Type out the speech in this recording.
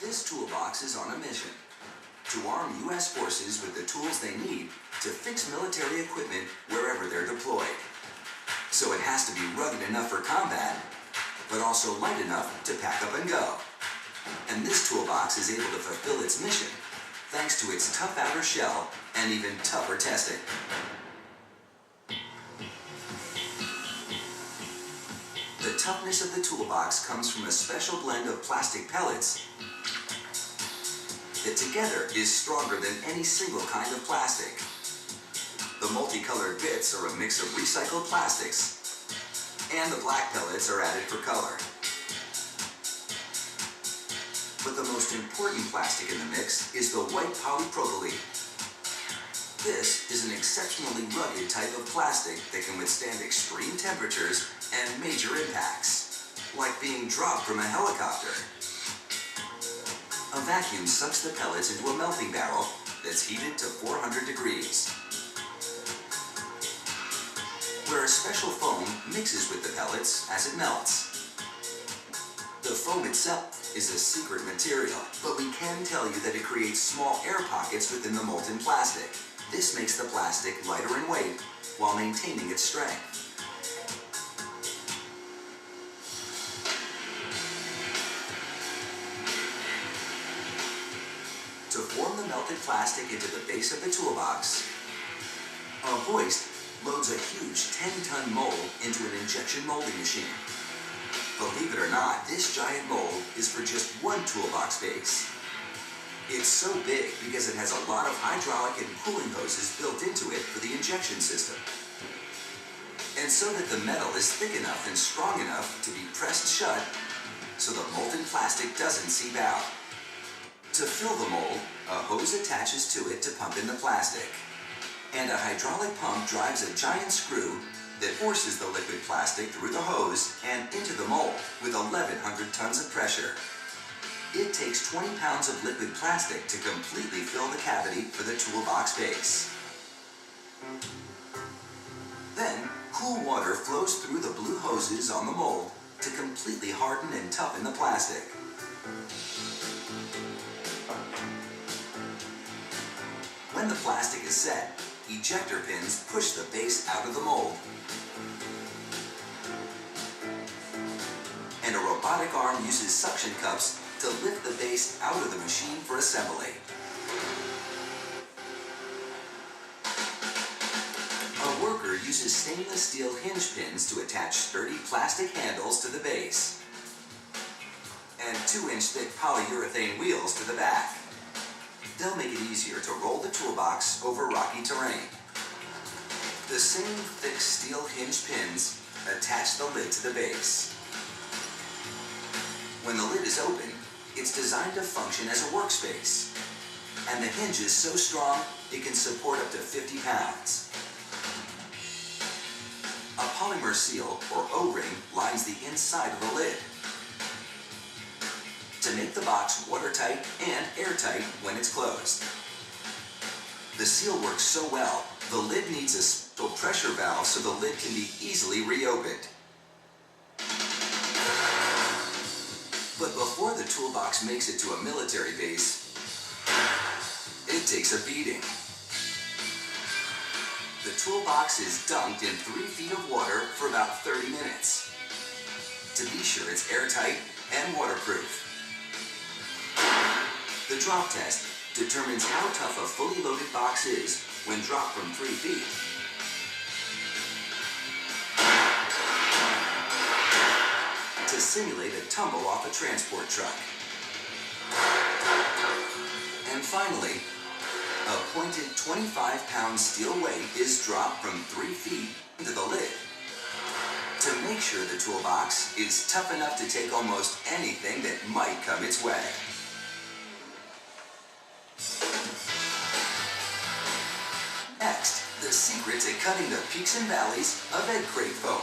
This toolbox is on a mission to arm U.S. forces with the tools they need to fix military equipment wherever they're deployed. So it has to be rugged enough for combat, but also light enough to pack up and go. And this toolbox is able to fulfill its mission thanks to its tough outer shell and even tougher testing. The toughness of the toolbox comes from a special blend of plastic pellets that together is stronger than any single kind of plastic. The multicolored bits are a mix of recycled plastics, and the black pellets are added for color. But the most important plastic in the mix is the white polypropylene. This is an exceptionally rugged type of plastic that can withstand extreme temperatures and major impacts, like being dropped from a helicopter. A vacuum sucks the pellets into a melting barrel that's heated to 400 degrees, where a special foam mixes with the pellets as it melts. The foam itself is a secret material, but we can tell you that it creates small air pockets within the molten plastic. This makes the plastic lighter in weight while maintaining its strength. To form the melted plastic into the base of the toolbox, a hoist loads a huge 10-ton mold into an injection molding machine. Believe it or not, this giant mold is for just one toolbox base. It's so big because it has a lot of hydraulic and cooling hoses built into it for the injection system. And so that the metal is thick enough and strong enough to be pressed shut so the molten plastic doesn't seep out. To fill the mold, a hose attaches to it to pump in the plastic, and a hydraulic pump drives a giant screw that forces the liquid plastic through the hose and into the mold with 1,100 tons of pressure. It takes 20 pounds of liquid plastic to completely fill the cavity for the toolbox base. Then, cool water flows through the blue hoses on the mold to completely harden and toughen the plastic. When the plastic is set, ejector pins push the base out of the mold, and a robotic arm uses suction cups to lift the base out of the machine for assembly. A worker uses stainless steel hinge pins to attach sturdy plastic handles to the base, and 2-inch thick polyurethane wheels to the back. They'll make it easier to roll the toolbox over rocky terrain. The same thick steel hinge pins attach the lid to the base. When the lid is open, it's designed to function as a workspace, and the hinge is so strong it can support up to 50 pounds. A polymer seal, or O-ring, lines the inside of the lid to make the box watertight and airtight when it's closed. The seal works so well, the lid needs a special pressure valve so the lid can be easily reopened. But before the toolbox makes it to a military base, it takes a beating. The toolbox is dunked in 3 feet of water for about 30 minutes to be sure it's airtight and waterproof. The drop test determines how tough a fully loaded box is when dropped from 3 feet. To simulate a tumble off a transport truck. And finally, a pointed 25-pound steel weight is dropped from 3 feet into the lid to make sure the toolbox is tough enough to take almost anything that might come its way. Next, the secret to cutting the peaks and valleys of egg crate foam.